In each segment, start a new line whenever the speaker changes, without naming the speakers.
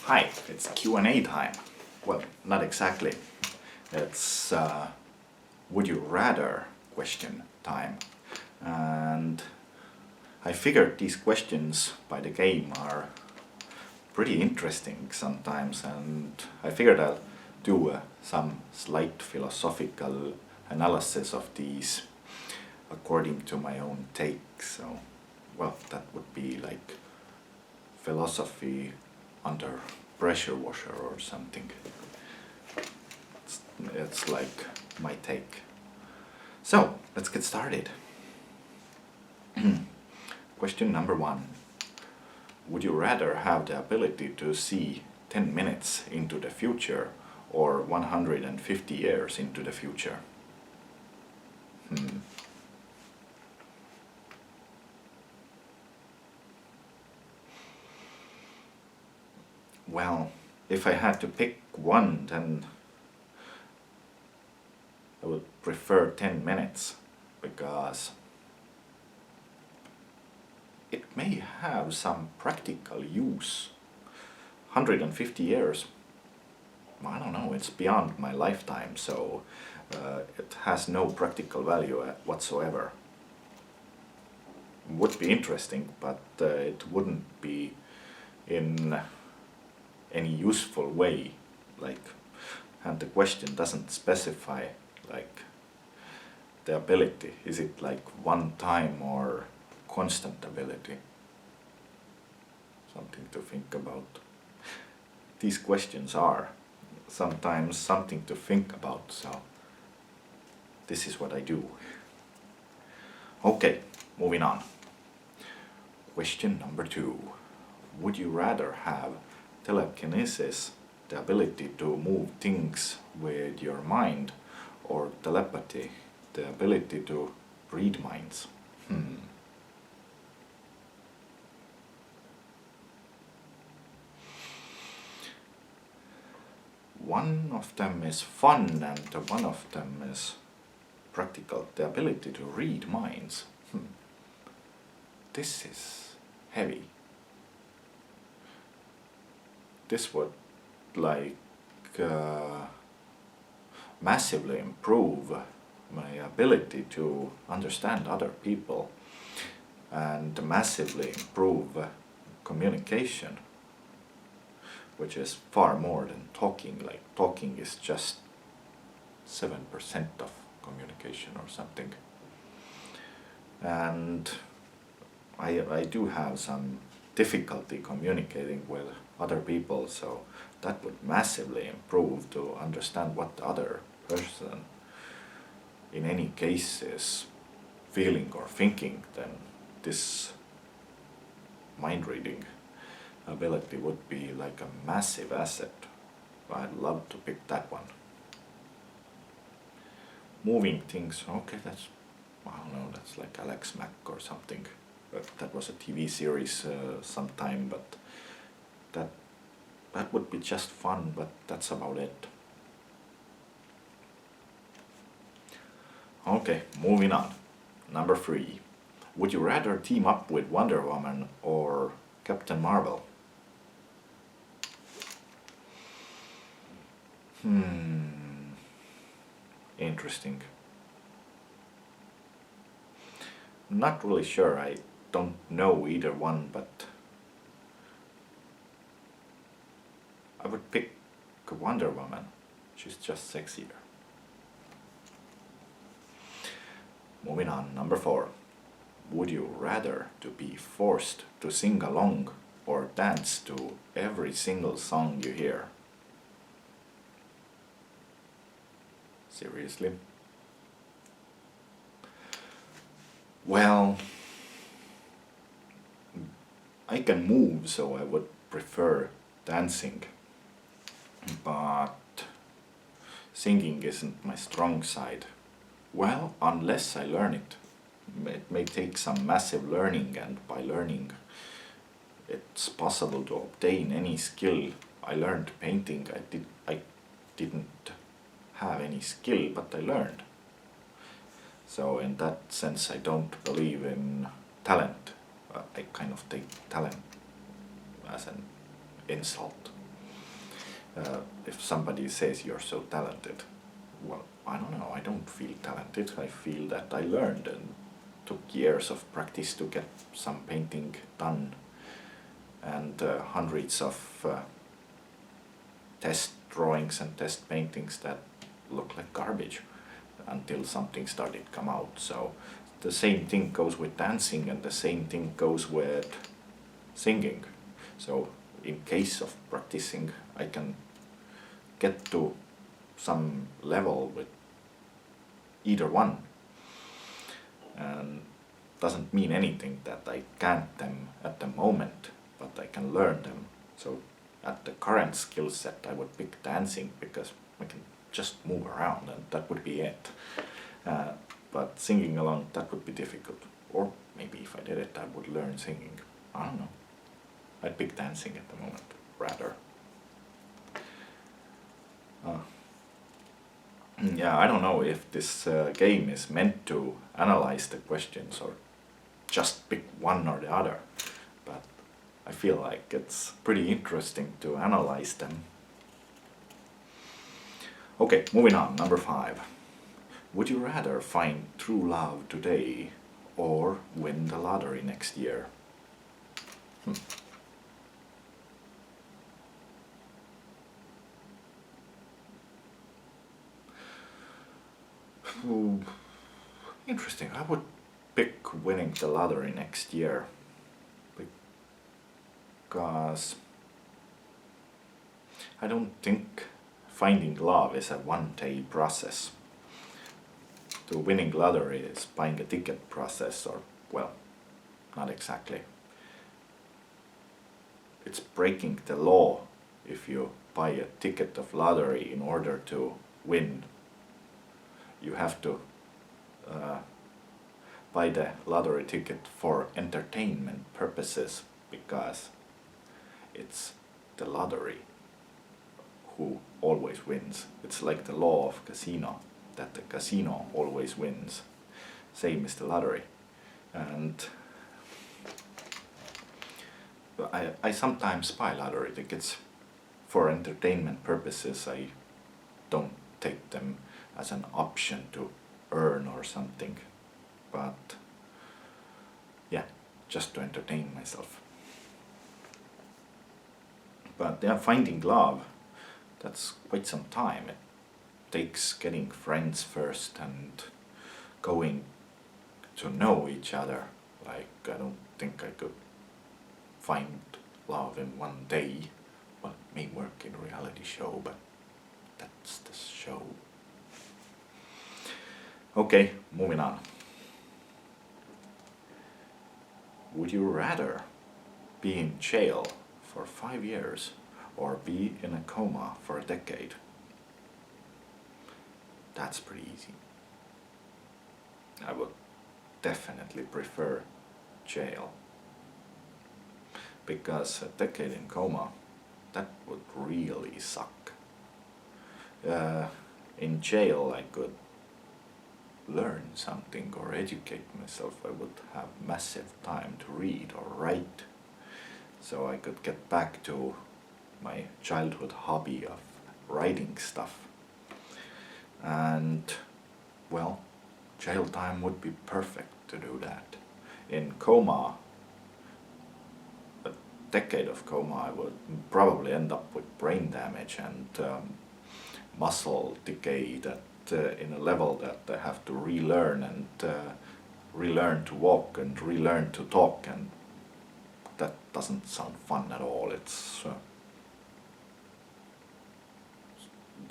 Hi, it's Q&A time. Well, not exactly. It's would you rather question time. And I figured these questions by the game are pretty interesting sometimes, and I figured I'll do some slight philosophical analysis of these according to my own take. So, well, that would be like philosophy under pressure washer or something. It's like my take. So, let's get started. Question number 1. Would you rather have the ability to see 10 minutes into the future or 150 years into the future? Well, if I had to pick one, then I would prefer 10 minutes because it may have some practical use. 150 years, I don't know, it's beyond my lifetime, so it has no practical value whatsoever. Would be interesting, but it wouldn't be in any useful way, like, and the question doesn't specify like the ability. Is it like one time or constant ability? Something to think about. These questions are sometimes something to think about, so this is what I do. Okay, moving on. Question number 2. Would you rather have telekinesis, the ability to move things with your mind, or telepathy, the ability to read minds? One of them is fun and one of them is practical. The ability to read minds. This is heavy. This would like massively improve my ability to understand other people and massively improve communication, which is far more than talking. Like, talking is just 7% of communication or something. And I do have some difficulty communicating with other people, so that would massively improve to understand what the other person in any case is feeling or thinking. Then this mind reading ability would be like a massive asset. I'd love to pick that one. Moving things, okay, that's, I don't know, that's like Alex Mack or something. That was a TV series sometime, but that would be just fun, but that's about it. Okay, moving on. Number 3. Would you rather team up with Wonder Woman or Captain Marvel? Interesting. Not really sure. I don't know either one, but I would pick Wonder Woman. She's just sexier. Moving on, number 4. Would you rather to be forced to sing along or dance to every single song you hear? Seriously? Well, I can move, so I would prefer dancing, but singing isn't my strong side. Well, unless I learn it. It may take some massive learning, and by learning it's possible to obtain any skill. I learned painting. I didn't have any skill, but I learned. So in that sense I don't believe in talent. I kind of take talent as an insult. If somebody says you're so talented, well, I don't know, I don't feel talented. I feel that I learned and took years of practice to get some painting done, and hundreds of test drawings and test paintings that look like garbage until something started to come out. So the same thing goes with dancing, and the same thing goes with singing. So in case of practicing, I can get to some level with either one, and doesn't mean anything that I can't them at the moment, but I can learn them. So at the current skill set, I would pick dancing because I can just move around and that would be it. But singing alone, that would be difficult. Or maybe if I did it, I would learn singing. I don't know. I'd pick dancing at the moment, rather. Yeah, I don't know if this game is meant to analyze the questions or just pick one or the other, but I feel like it's pretty interesting to analyze them. Okay, moving on, number 5. Would you rather find true love today or win the lottery next year? Ooh, interesting. I would pick winning the lottery next year because I don't think finding love is a one-day process. The winning lottery is buying a ticket process, or, well, not exactly. It's breaking the law if you buy a ticket of lottery in order to win. You have to buy the lottery ticket for entertainment purposes because it's the lottery who always wins. It's like the law of casino, that the casino always wins. Same as the lottery. And I sometimes buy lottery tickets for entertainment purposes. I don't take them as an option to earn or something, but yeah, just to entertain myself. But yeah, finding love, that's quite some time. It takes getting friends first and going to know each other. Like, I don't think I could find love in one day. Well, it may work in a reality show, but that's the show. Okay, moving on. Would you rather be in jail for 5 years or be in a coma for a decade? That's pretty easy. I would definitely prefer jail, because a decade in coma, that would really suck. In jail I could learn something or educate myself. I would have massive time to read or write, so I could get back to my childhood hobby of writing stuff. And, well, jail time would be perfect to do that. In coma, a decade of coma, I would probably end up with brain damage and muscle decay that in a level that I have to relearn and relearn to walk and relearn to talk, and that doesn't sound fun at all. It's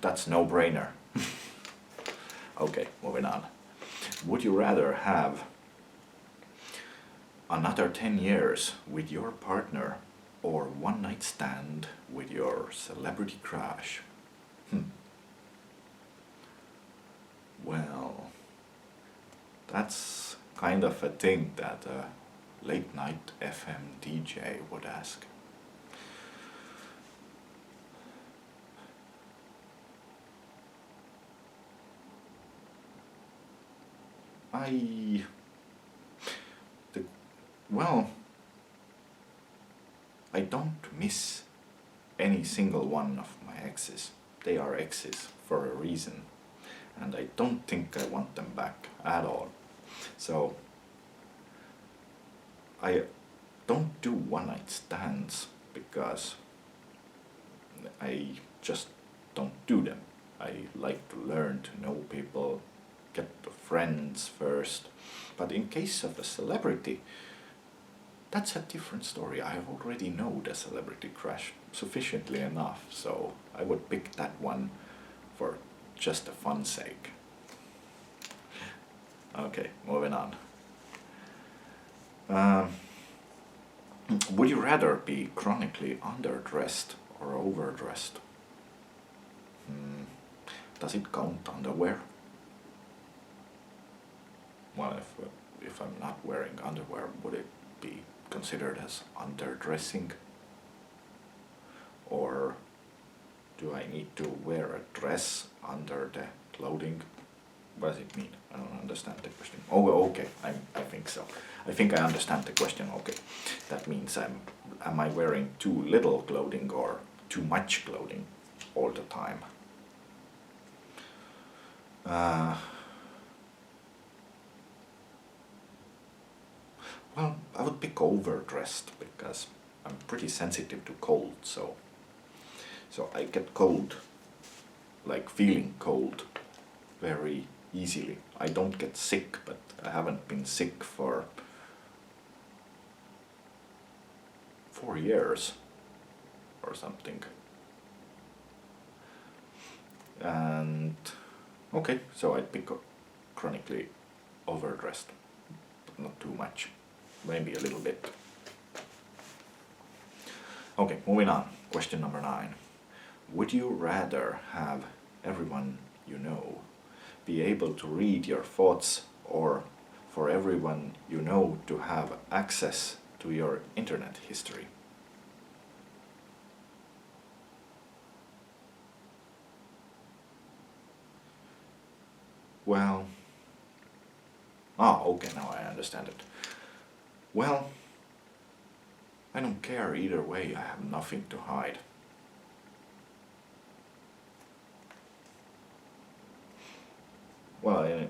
that's no-brainer. Okay, moving on. Would you rather have another 10 years with your partner or one night stand with your celebrity crush? Well, that's kind of a thing that a late night FM DJ would ask. Well, I don't miss any single one of my exes. They are exes for a reason, and I don't think I want them back at all. So I don't do one-night stands because I just don't do them. I like to learn to know people, get to friends first. But in case of a celebrity, that's a different story. I already know the celebrity crush sufficiently enough, so I would pick that one for just a fun sake. Okay, moving on. Would you rather be chronically underdressed or overdressed? Does it count underwear? Well, if I'm not wearing underwear, would it be considered as underdressing? Or do I need to wear a dress under the clothing? What does it mean? I don't understand the question. Oh, okay, I think so. I think I understand the question. Okay, that means am I wearing too little clothing or too much clothing all the time? Well, I would pick overdressed because I'm pretty sensitive to cold, so I get cold, like feeling cold, very easily. I don't get sick, but I haven't been sick for 4 years or something. And okay, so I'd pick chronically overdressed, but not too much, maybe a little bit. Okay, moving on. Question number 9. Would you rather have everyone you know be able to read your thoughts, or for everyone you know to have access to your internet history? Well, okay, now I understand it. Well, I don't care either way, I have nothing to hide. Well,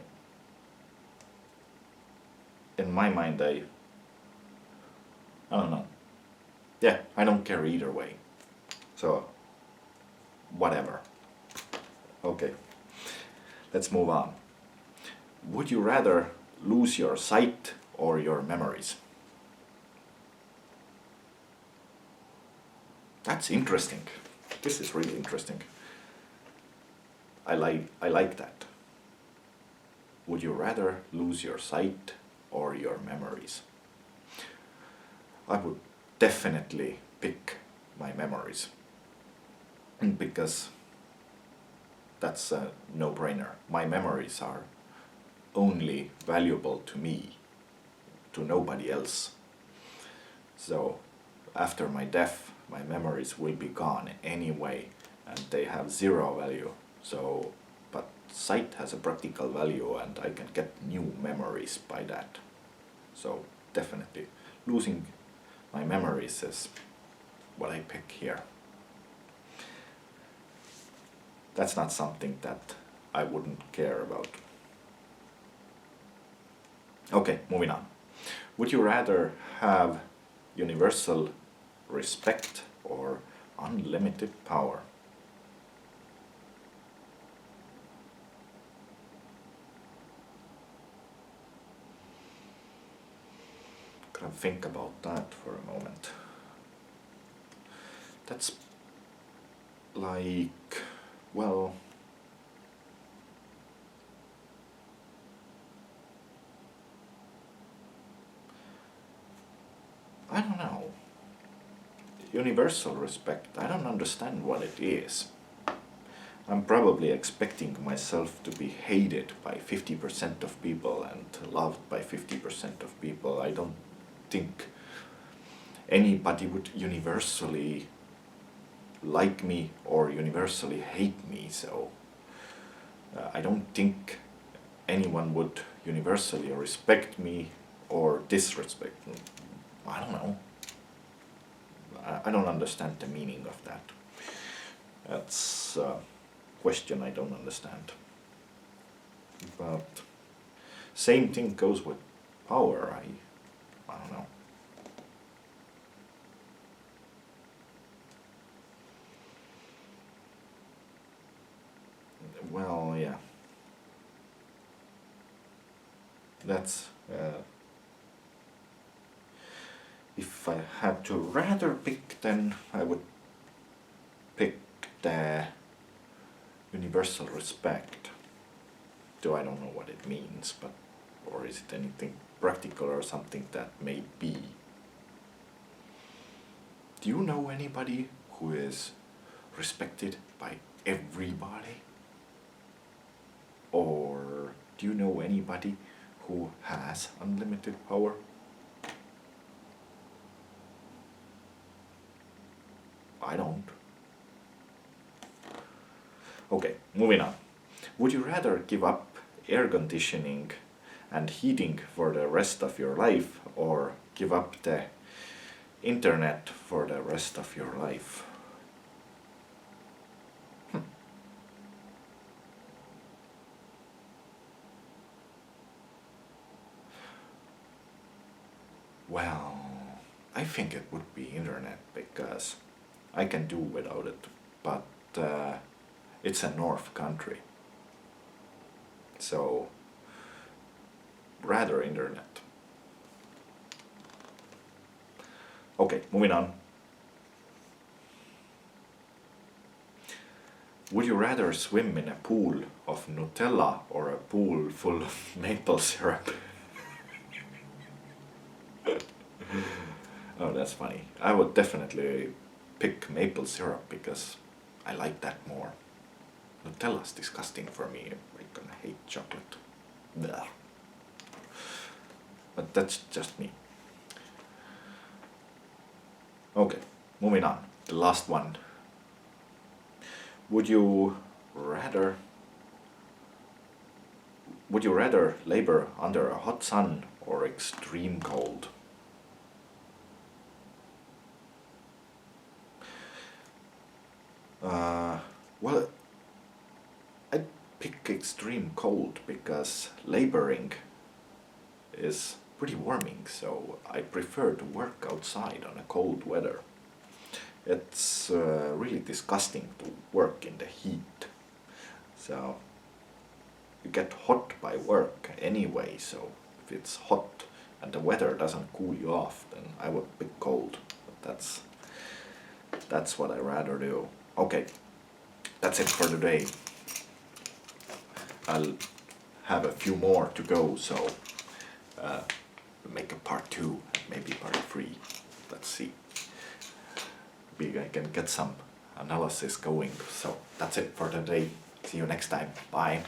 in my mind, I don't know. Yeah, I don't care either way. So, whatever. Okay, let's move on. Would you rather lose your sight or your memories? That's interesting. This is really interesting. I like that. Would you rather lose your sight or your memories? I would definitely pick my memories, because that's a no-brainer. My memories are only valuable to me, to nobody else. So after my death, my memories will be gone anyway, and they have zero value. So, but sight has a practical value, and I can get new memories by that. So definitely losing my memories is what I pick here. That's not something that I wouldn't care about. Okay, moving on. Would you rather have universal respect or unlimited power? Gotta think about that for a moment. That's like, well, I don't know. Universal respect, I don't understand what it is. I'm probably expecting myself to be hated by 50% of people and loved by 50% of people. I don't think anybody would universally like me or universally hate me, so I don't think anyone would universally respect me or disrespect me. I don't know. I don't understand the meaning of that. That's a question I don't understand. But same thing goes with power. I don't know. Well, yeah. That's if I had to rather pick, then I would pick the universal respect. Though I don't know what it means, but or is it anything practical or something that may be? Do you know anybody who is respected by everybody? Or do you know anybody who has unlimited power? I don't. Okay, moving on. Would you rather give up air conditioning and heating for the rest of your life, or give up the internet for the rest of your life? Well, I think it would be internet because I can do without it, but it's a north country, so rather internet. Okay, moving on. Would you rather swim in a pool of Nutella or a pool full of maple syrup? Oh, that's funny. I would definitely pick maple syrup because I like that more. Nutella's disgusting for me. I can hate chocolate. Blah. But that's just me. Okay, moving on. The last one. Would you rather labor under a hot sun or extreme cold? Well, I'd pick extreme cold because laboring is pretty warming, so I prefer to work outside on a cold weather. It's really disgusting to work in the heat, so you get hot by work anyway, so if it's hot and the weather doesn't cool you off, then I would pick cold. But that's what I rather do. Okay, that's it for today. I'll have a few more to go, so make a part 2, maybe part 3. Let's see. Maybe I can get some analysis going. So that's it for today. See you next time. Bye.